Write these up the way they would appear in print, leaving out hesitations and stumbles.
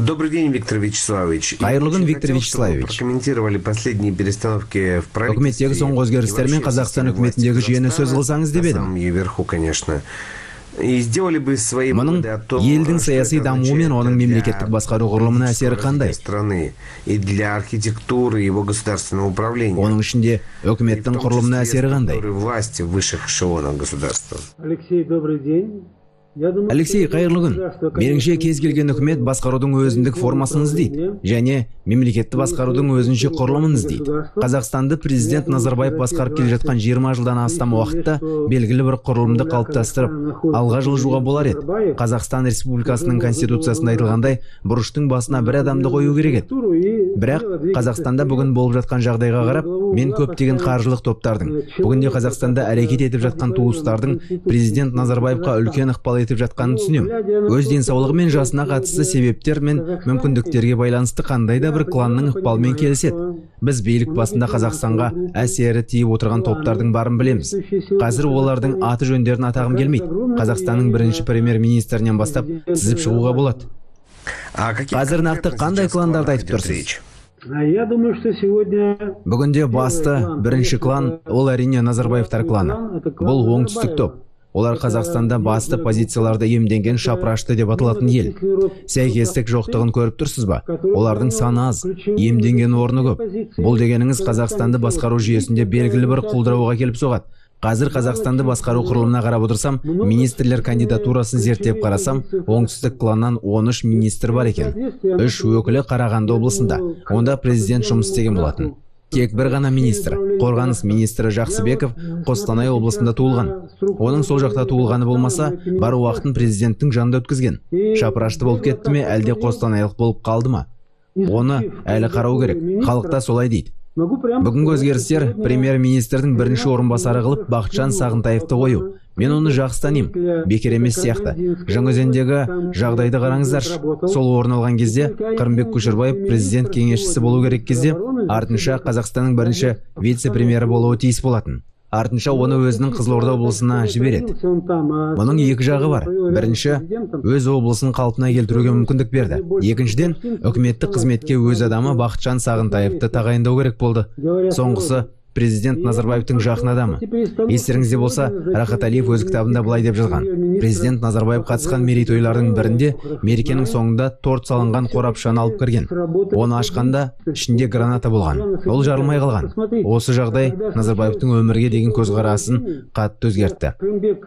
Добрый день, Виктор Вячеславович. Қайырлы күн, Виктор Вячеславович. Прокомментировали последние перестановки в правительстве. Үкіметтегі соңғы өзгерістер мен Қазақстан үкіметіндегі жүйені сөз қылсаңыз деп едім. Вверху, конечно. И сделали бы свои выводы о том, елдің саяси дамуы мен оның мемлекеттік басқару құрылымына әсері қандай? Страны и для архитектуры его государственного управления. Оның ішінде үкіметтің құрылымына әсері қандай? Власти в высших эшелонах государства. Алексей, добрый день. Алексей, қайырлы күн. Меніңше кез келген үкімет басқарудың өзіндік формасын іздейді және мемлекетті басқарудың өзінше құрылымын іздейді. Қазақстанды президент Назарбаев басқарып келе жатқан 20 жылдан астам уақытта белгілі бір құрылымды қалыптастырып, алға жылжуға болар еді. Қазақстан Республикасының конституциясында айтылғандай, бұрыштың басына бір адамды қою керек еді. Бірақ Қазақстанда бүгін болып жатқан жағдайға қарап, мен көптеген қаржылық топтардың, бүгінде Қазақстанда әрекет етіп жатқан туыстардың президент Назарбаевқа үлкен ықпал етіп жатқанын түсінемін. Өз денсаулығы мен жасына қатысты себептер мен мүмкіндіктерге байланысты қандай да бір кланның ықпалымен келіседі. Біз билік басында Қазақстанға әсері тиіп отырған топтардың барын білеміз. Қазір олардың аты жөндерін атағым келмейді. Қазақстанның бірінші премьер-министрінен бастап тізіп шығуға болады. Қазір нақты қандай кландарды айтып тұрсыз? Я думаю, что сегодня... Бүгінде басты бірінші клан, ол әрине Назарбаевтар кланы. Бұл оңтүстік топ. Олар Қазақстанда басты позицияларды иемденген шапрашты деп аталатын ел. Сәйкестік жоқтығын көріп тұрсыз ба? Олардың саны аз, иемденген орны көп. Бұл дегеніңіз Қазақстанды басқару жүйесінде белгілі бір құлдырауға келіп соғады. Қазір Қазақстанды басқару құрылымына қарап отырсам, министрлер кандидатурасын зерттеп қарасам, оңтүстік кланнан 13 министр бар екен. 3 өкілі Қарағанды облысында. Онда президент жұмыс істеген болатын. Тек бір ғана министр, қорғаныс министрі Жақсыбеков Қостанай облысында туылған. Оның сол жақта туылғаны болмаса, бар уақытын президенттің жанында өткізген. Шапырашты болып кетті ме, әлде қостанайлық болып қалды ма? Оны әлі қарау керек. Халықта солай дейді. Бүгінгі өзгерістер премьер-министрдің бірінші орынбасары қылып Бақытжан Сағынтаевты қою. Мен оны жақсы танимын. Бекер емес сияқты. Жаңаөзендегі жағдайды қараңыздаршы. Сол орын алған кезде Қырымбек Көшербаев президент кеңесшісі болу керек кезде, артынша Қазақстанның бірінші вице-премьері болуы тиіс болатын. Артынша оны өзінің Қызылорда облысына жібереді. Мұның екі жағы бар. Бірінші, өз облысын қалпына келтіруге мүмкіндік берді. Екіншіден, үкіметтік қызметке өз адамы Бақытжан Сағынтаевты тағайындау керек болды. Соңғысы президент Назарбаевтың жақын адамы. Естеріңізде болса, Рахат Алиев өз кітабында былай деп жазған. Президент Назарбаев қатысқан мерейтойлардың бірінде мерекенің соңында торт салынған қорапшаны алып кірген. Оны ашқанда ішінде граната болған. Ол жарылмай қалған. Осы жағдай Назарбаевтың өмірге деген көзқарасын қатты өзгертті.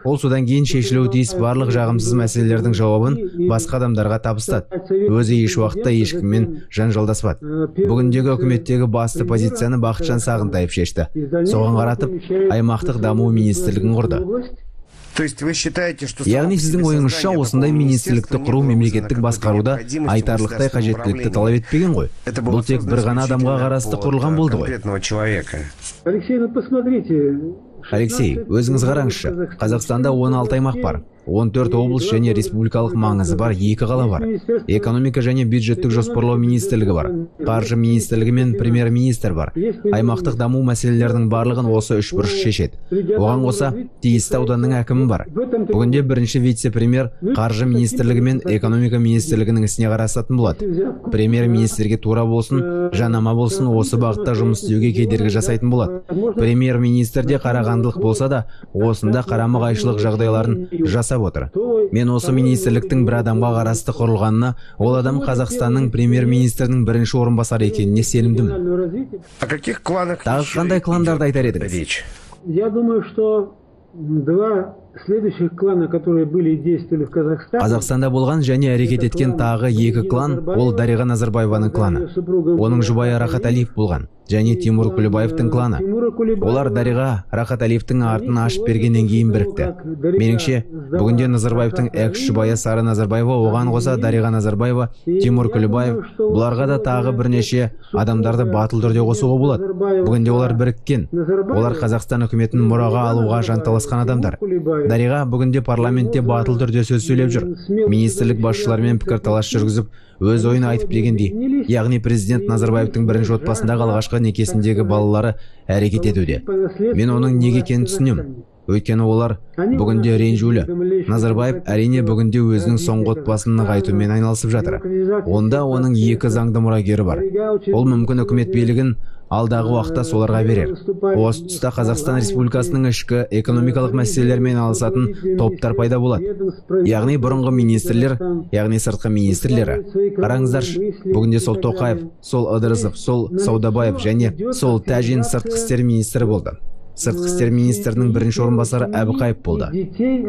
Ол содан кейін шешілуі тиіс барлық жағымсыз мәселелердің жауабын басқа адамдарға табыстады. Өзі еш уақытта ешкіммен жанжалдаспады. Бүгіндегі үкіметтегі басты позицияны Бақытжан Сағынтаев шешті. Соған қаратып, аймақтық даму министрлігін құрды. Яғни сіздің ойыңызша осындай министрлікті құру мемлекеттік басқаруда айтарлықтай қажеттілікті талап етпеген ғой. Бұл тек бір ғана адамға қарасты құрылған болды ғой. Алексей, өзіңіз қараңызшы. Қазақстанда 16 аймақ бар. 14 облыс және республикалық маңызы бар 2 қала бар. Экономика және бюджеттік жоспарлау министрлігі бар. Қаржы министрлігі мен премьер-министр бар. Аймақтық даму мәселелерінің барлығын осы 3 бұрыш шешеді. Оған қоса тиісті ауданның әкімі бар. Бүгінде бірінші вице-премьер қаржы министрлігі мен экономика министрлігінің ісіне қарасатын болады. Премьер-министрге тура болсын, жанама болсын, осы бағытта жұмыс істеуге кедергі жасайтын болады. Премьер-министр де қарағандылық болса да, осында қарама-қайшылық жағдайларын жасап отыр. Мен осы министрліктің бір адамға қарасты құрылғанына, ол адам Қазақстанның премьер-министрінің бірінші орынбасары екеніне сенімдімін. Тағы қандай кландарды айтар едіңіз? Я думаю, что два следующих клана, которые были и действовали в Казахстане. Қазақстанда болған және әрекет еткен тағы 2 клан, ол Дариға Назарбаеваның кланы. Оның жұбайы Рахат Алиев болған. Және Тимур Күлібаевтың кланы. Олар Дариға Рахат Алиевтің артын ашып бергеннен кейін бірікті. Меніңше, бүгінде Назарбаевтың экс-жұбайы Сары Назарбаева, оған қоса Дариға Назарбаева, Тимур Күлібаев, бұларға да тағы бірнеше адамдарды батыл түрде қосуға болады. Бүгінде олар біріккен. Олар Қазақстан үкіметін мұраға алуға жанталасқан адамдар. Дариға бүгінде парламентте батыл түрде сөз сөйлеп жүр. Министрлік басшыларымен пікірталас жүргізіп, өз ойын айтып дегендей. Яғни президент Назарбаевтың бірінші отбасындағы алғашқы некесіндегі балалары әрекет етуде. Мен оның неге екенін түсінемін. Өйткені олар бүгінде ренжулі. Назарбаев әрине бүгінде өзінің соңғы отбасын нығайтумен айналысып жатыр. Онда оның 2 заңды мұрагері бар. Ол мүмкін үкімет билігін алдағы уақытта соларға берер. Осы тұста Қазақстан Республикасының ішкі экономикалық мәселелермен алысатын топтар пайда болады. Яғни бұрынғы министрлер, яғни сыртқы министрлері. Қараңыздаршы, бүгінде сол Тоқаев, сол Ыдырысов, сол Саудабаев және сол Тәжин сыртқы істер министрі болды. Сыртқы істер министрінің бірінші орынбасары Әбіқаев болды.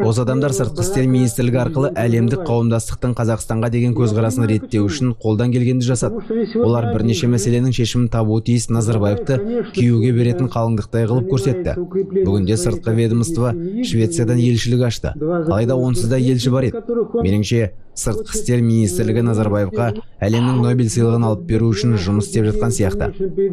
Осы адамдар сыртқы істер министрлігі арқылы әлемдік қауымдастықтың Қазақстанға деген көзқарасын реттеу үшін қолдан келгенді жасады. Олар бірнеше мәселенің шешімін табуы тиіс Назарбаевты күйеуге беретін қалыңдықтай қылып көрсетті. Бүгінде сыртқы ведомство Швециядан елшілік ашты. Алайда онсыз да елші бар еді. Меніңше, сыртқы істер министрлігі Назарбаевқа әлемнің Нобель сыйлығын алып беру үшін жұмыс істеп жатқан сияқты.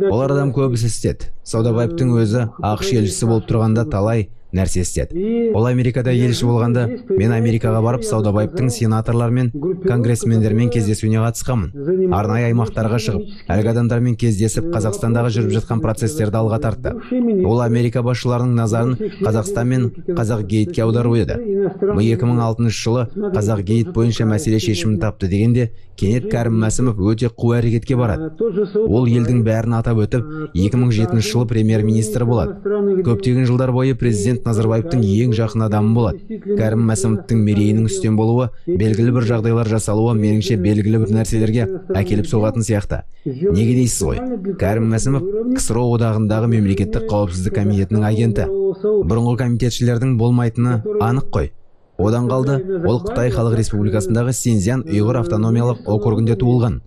Олар адам көбісі істеді. Саудабаевтың өзі ақш елшісі болып тұрғанда талай нәрсе істеді. Ол Америкада елші болғанда, мен Америкаға барып Саудабаевтың сенаторлармен, конгрессмендермен кездесуіне қатысқанмын. Арнайы аймақтарға шығып, әлгі адамдармен кездесіп, Қазақстандағы жүріп жатқан процестерді алға тартты. Ол Америка басшыларының назарын Қазақстан мен Қазақ гейтке аудару еді. 2006 жылы Қазақ гейт бойынша мәселе шешімін тапты дегенде, кенет Кәрім Мәсімов өте қу әрекетке барады. Ол елдің бәрін атап өтіп, 2007 жылы премьер-министр болады. Көптеген жылдар бойы президент Назарбаевтың ең жақын адамы болады. Кәрім Мәсімовтің мерейінің үстем болуы, белгілі бір жағдайлар жасалуы меніңше белгілі бір нәрселерге әкеліп соғатын сияқты. Неге дейсіз ғой? Кәрім Мәсімов КСРО одағындағы мемлекеттік қауіпсіздік комитетінің агенті. Бұрынғы комитетшілердің болмайтыны анық қой. Одан қалды, ол Қытай Халық Республикасындағы Синьцзян ұйғыр автономиялық округінде туылған.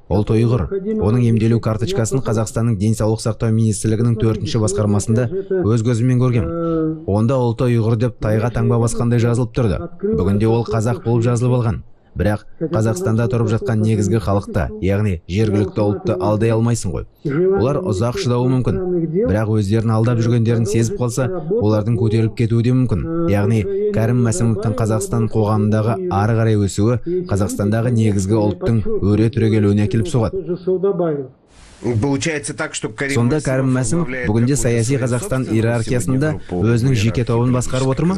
Ол тойғыр. Оның емделу карточкасын Қазақстанның денсаулық сақтау министрлігінің 4-ші басқармасында өз көзіммен көргем. Онда ол тойғыр деп тайға таңба басқандай жазылып тұрды. Бүгінде ол қазақ болып жазылып алған. Бірақ Қазақстанда тұрып жатқан негізгі халықта, яғни жергілікті ұлтты алдай алмайсың ғой. Олар ұзақ шыдауы мүмкін. Бірақ өздерін алдап жүргендерін сезіп қалса, олардың көтеріліп кетуі де мүмкін. Яғни Кәрім Мәсімовтің Қазақстан қоғамындағы ары қарай өсуі Қазақстандағы негізгі ұлттың өре түрегелуіне әкеліп соғады. Сонда Кәрім Мәсімов бүгінде саяси Қазақстан иерархиясында өзінің жеке тобын басқарып отыр ма?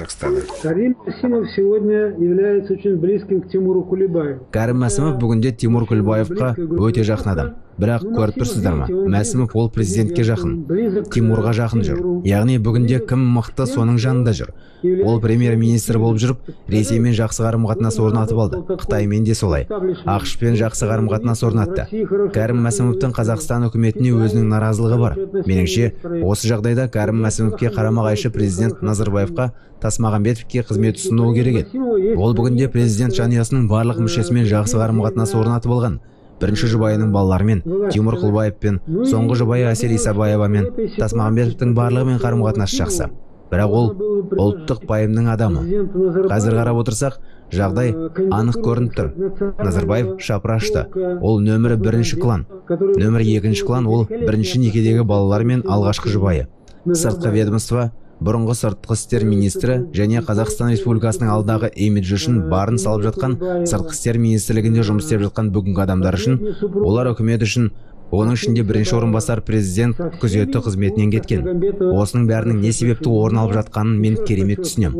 Кәрім Мәсімов бүгінде Тимур Күлбаевқа өте жақын адам. Бірақ көріп тұрсыздар ма? Мәсімов ол президентке жақын, Тимурға жақын жүр. Яғни бүгінде кім мықты соның жанында жүр. Ол премьер-министр болып жүріп, Ресеймен жақсы қарым-қатынас орнатып алды. Қытаймен де солай. ақш-пен жақсы қарым-қатынас орнатты. Кәрім Мәсімовтің Қазақстан үкіметіне өзінің наразылығы бар. Меніңше, осы жағдайда Кәрім Мәсімовке қарама-қайшы президент Назарбаевқа Тасмағамбетовке қызмет ұсынуы керек еді. Ол бүгінде президент жанұясының барлық мүшесімен жақсы қарым-қатынас орнатып алған. Бірінші жұбайының балаларымен, Тимур Құлбаевпен, соңғы жұбайы Әсел Исабаевамен, Тасмағамбетовтің барлығымен қарым-қатынас жақсы. Бірақ ол ұлттық пайымның адамы. Қазір қарап отырсақ, жағдай анық көрініп тұр. Назарбаев шапырашты. Ол нөмірі 1-ші клан. Нөмірі 2-ші клан ол 1-ші некедегі балалар мен алғашқы жұбайы. Сыртқы ведомство, бұрынғы сыртқы істер министрі және Қазақстан Республикасының алдағы имиджі үшін барын салып жатқан сыртқы істер министрлігінде жұмыс істеп жатқан бүгінгі адамдар үшін, олар үкімет үшін, оның ішінде бірінші орынбасар президент күзеті қызметінен кеткен. Осының бәрінің не себепті орын алып жатқанын мен керемет түсінем.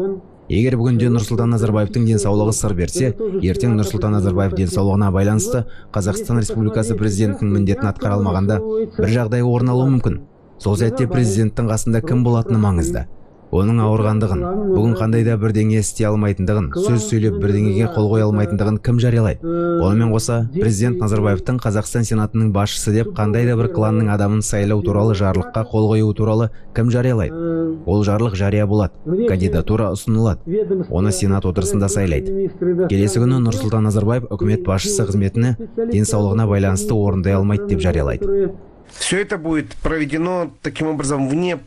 Егер бүгінде Нұрсұлтан Назарбаевтың денсаулығы сыр берсе, ертең Нұрсұлтан Назарбаев денсаулығына байланысты Қазақстан Республикасы президентінің міндетін атқара алмағанда бір жағдай орын алуы мүмкін. Сол сәтте президенттің қасында кім болатыны маңызды. Оның ауырғандығын, бүгін қандай да бірдеңе істей алмайтындығын, сөз сөйлеп бірдеңеге қол қоя алмайтындығын кім жариялайды? Онымен қоса, президент Назарбаевтың Қазақстан Сенатының басшысы деп қандай да бір кланның адамын сайлау туралы жарлыққа қол қою туралы кім жариялайды? Ол жарлық жария болады, кандидатура ұсынылады. Оны Сенат отырысында сайлайды. Келесі күні Нұрсұлтан Назарбаев үкімет басшысы қызметіне денсаулығына байланысты орындай алмайды деп жариялайды. Все это будет проведено таким образом вне.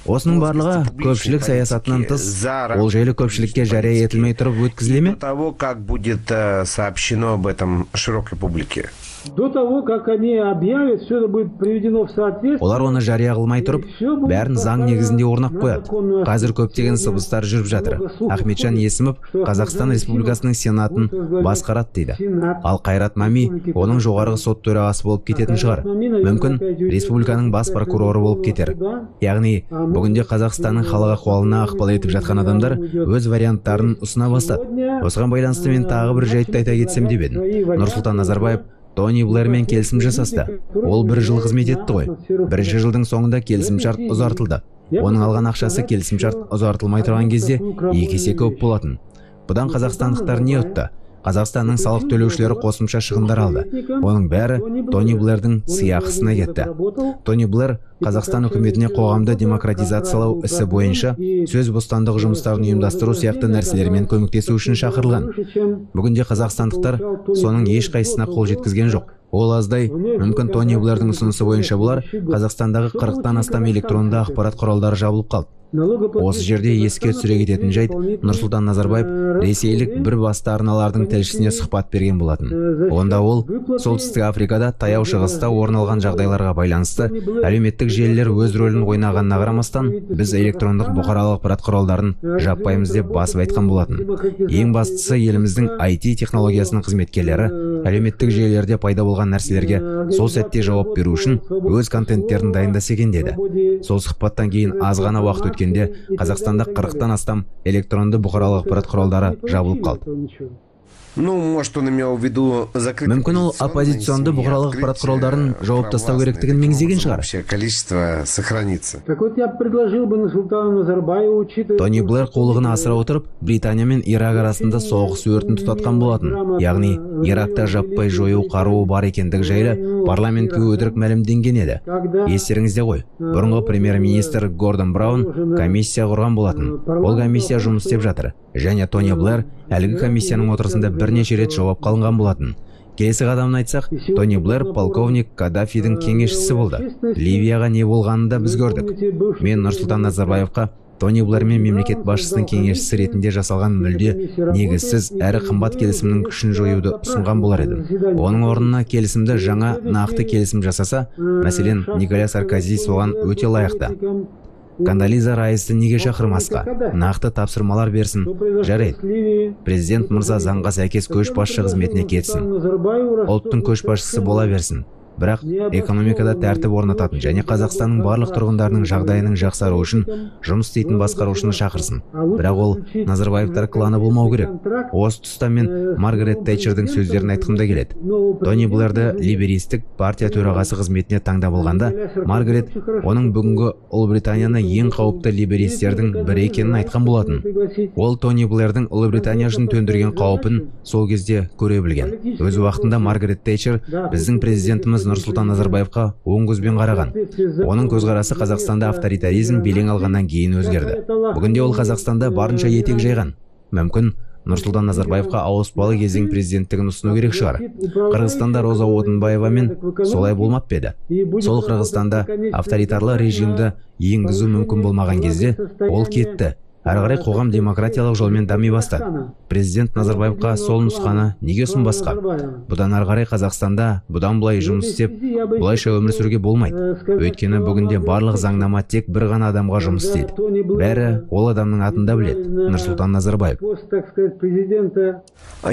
Осының барлығы көпшілік саясатынан тыс, ол жайлы көпшілікке жария етілмей тұрып өткізіле ме? Того, как будет сообщено об этом широкой публике. До того, как они объявят, все это будет приведено в соответствие. Олар оны жария қылмай тұрып, бәрін заң негізінде орнап қояды. Қазір көптеген сыбыстар жүріп жатыр. Ахметжан Есімов Қазақстан Республикасының Сенатын басқарады дейді. Ал Қайрат Мами оның жоғарғы сот төрағасы болып кететін шығар. Мүмкін республиканың бас прокуроры болып кетер. Яғни, бүгінде Қазақстанның халық ахуалына ықпал етіп жатқан адамдар өз варианттарын ұсына бастады. Осыған байланысты мен тағы бір жайтты айта кетсем деп едім. Нұрсұлтан Назарбаев Тони Блэрмен келісім жасасты. Ол 1 жыл қызмет етті ғой. 1-ші жылдың соңында келісімшарт ұзартылды. Оның алған ақшасы келісімшарт ұзартылмай тұрған кезде 2 есе көп болатын. Бұдан қазақстандықтар не ұтты? Қазақстанның салық төлеушілері қосымша шығындар алды. Оның бәрі Тони Блэрдің сыйақысына кетті. Тони Блэр Қазақстан үкіметіне қоғамды демократизациялау ісі бойынша сөз бостандығы жұмыстарын ұйымдастыру сияқты нәрселермен көмектесу үшін шақырылған. Бүгінде қазақстандықтар соның ешқайсысына қол жеткізген жоқ. Ол аздай, мүмкін Тони Блэрдің ұсынысы бойынша бұлар Қазақстандағы 40-тан астам электронды ақпарат құралдары жабылып қалды. Осы жерде еске түсіре кететін жайт, Нұрсұлтан Назарбаев ресейлік бір басты арналардың тілшісіне сұхбат берген болатын. Онда ол Солтүстік Африкада таяу шығыста орын алған жағдайларға байланысты әлеуметтік желілер өз рөлін ойнағанына қарамастан, біз электрондық бұқаралық ақпарат құралдарын жаппаймыз деп басып айтқан болатын. Ең бастысы, еліміздің IT технологиясының қызметкерлері әлеуметтік желілерде пайда болған нәрселерге сол сәтте жауап беру үшін өз контенттерін дайындаса екен деді. Сол сұхбаттан кейін аз ғана уақыт өткенде Қазақстанда 40-тан астам электронды бұқаралық ақпарат құралдары жабылып қалды. Мүмкін ол оппозиционды бұқаралық ақпарат құралдарын жауып тастау керектігін меңзеген шығар. Тони Блэр қулығын асыра отырып, Британия мен Ирак арасында соғыс өртін тұтатқан болатын. Яғни, Иракта жаппай жою қаруы бар екендігі жайлы парламентке өтірік мәлімденген еді. Естеріңізде ғой, бұрынғы премьер-министр Гордон Браун комиссия құрған болатын. Ол комиссия жұмыс істеп жатыр. Және Тони Блэр әлгі комиссияның отырысында бірнеше рет жауап қалынған болатын. Келесі қадамын айтсақ, Тони Блэр полковник Каддафидің кеңесшісі болды. Ливияға не болғанын да біз көрдік. Мен Нұрсұлтан Назарбаевқа Тони Блэр мен мемлекет басшысының кеңесшісі ретінде жасалған мүлде негізсіз әрі қымбат келісімнің күшін жоюды ұсынған болар едім. Оның орнына келісімді жаңа нақты келісім жасаса, мәселен, Николя Саркози соған өте лайықты. Кондолиза Райсты неге шақырмасқа? Нақты тапсырмалар берсін. Жарайды. Президент мырза заңға сәйкес көшбасшы қызметіне кетсін. Ұлттың көшбасшысы бола берсін. Бірақ экономикада тәртіп орнататын және Қазақстанның барлық тұрғындарының жағдайының жақсаруы үшін жұмыс істейтін басқарушыны шақырсын. Бірақ ол Назарбаевтар кланы болмау керек. Осы тұста мен Маргарет Тэтчердің сөздерін айтқымда келеді. Тони Блэрді либеристік партия төрағасы қызметіне таңдап алғанда, Маргарет оның бүгінгі Ұлыбританияны ең қауіпті либеристердің бірі екенін айтқан болатын. Ол Тони Блэрдің Ұлыбритания үшін төндірген қауіпін сол кезде көре білген. Өз уақытында Маргарет Тэтчер біздің президентіміз Нұрсұлтан Назарбаевқа оң көзбен қараған. Оның көзқарасы Қазақстанда авторитаризм белең алғаннан кейін өзгерді. Бүгінде ол Қазақстанда барынша етек жайған. Мүмкін Нұрсұлтан Назарбаевқа ауыспалы кезең президенттігін ұсыну керек шығар. Қырғызстанда Роза Отынбаевамен солай болмап еді. Сол Қырғызстанда авторитарлы режимді енгізу мүмкін болмаған кезде ол кетті. Әрі қарай қоғам демократиялық жолмен дами бастады. Президент Назарбаевқа сол нұсқаны неге ұсынбасқа? Бұдан әрі қарай Қазақстанда бұдан былай жұмыс істеп, бұлайша өмір сүруге болмайды. Өйткені бүгінде барлық заңнама тек бір ғана адамға жұмыс істейді. Бәрі ол адамның атында біледі. Нұрсұлтан Назарбаев.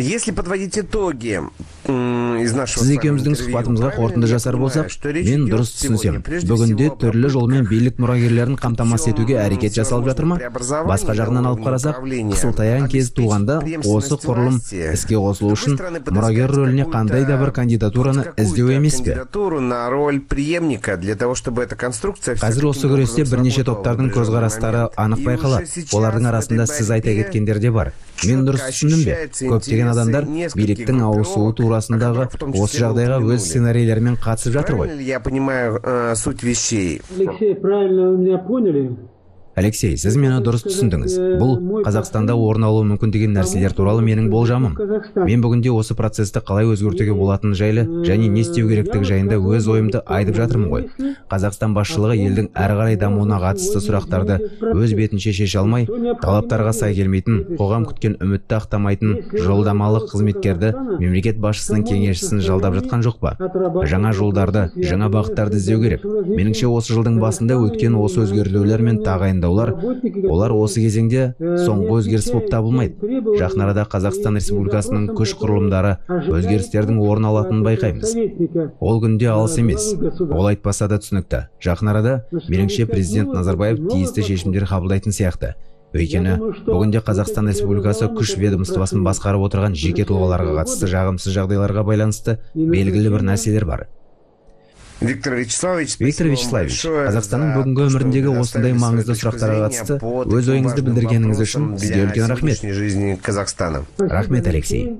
Если подводить итоги Сіз екеуміздің сұхбатымызға қорытынды жасар болсақ, мен дұрыс түсінсем, бүгінде түрлі жолмен билік мұрагерлерін қамтамасыз етуге әрекет жасалып жатыр ма? Басқа жағынан алып қарасақ, қысылтаяң кез туғанда осы құрылым іске қосылу үшін мұрагер рөліне қандай да бір кандидатураны іздеу емес пе? Қазір осы күресте бірнеше топтардың көзқарастары анық байқалады. Олардың арасында сіз айта кеткендер де бар. Мен дұрыс түсіндім бе? Көптеген адамдар биліктің ауысуы турасындағы осы жағдайға өз сценарийлерімен қатысып жатыр ғой. Алексей, правильно вы меня поняли? Алексей, сіз мені дұрыс түсіндіңіз. Бұл Қазақстанда орын алуы мүмкін деген нәрселер туралы менің болжамым. Мен бүгінде осы процесті қалай өзгертуге болатыны жайлы және не істеу керектігі жайында өз ойымды айтып жатырмын ғой. Қазақстан басшылығы елдің әрі қарай дамуына қатысты сұрақтарды өз бетінше шеше алмай, талаптарға сай келмейтін, қоғам күткен үмітті ақтамайтын жолдамалық қызметкерді мемлекет басшысының кеңесшісін жалдап жатқан жоқ па? Жаңа жолдарды, жаңа бағыттарды іздеу керек. Меніңше осы жылдың басында өткен осы өзгертулер мен тағайындаулар, олар осы кезеңде соңғы өзгеріс болып табылмайды. Жақын арада Қазақстан Республикасының күш құрылымдары өзгерістердің орын алатынын байқаймыз. Ол күнде алыс емес. Ол айтпаса да түсінікті. Жақын арада, меніңше президент Назарбаев тиісті шешімдер қабылдайтын сияқты. Өйткені бүгінде Қазақстан Республикасы күш ведомствосын басқарып отырған жеке тұлғаларға қатысты жағымсыз жағдайларға байланысты белгілі бір нәрселер бар. Виктор Вячеславович, Қазақстанның бүгінгі өміріндегі осындай маңызды сұрақтарға қатысты өз ойыңызды білдіргеніңіз үшін сізге үлкен рахмет. Рахмет, Алексей.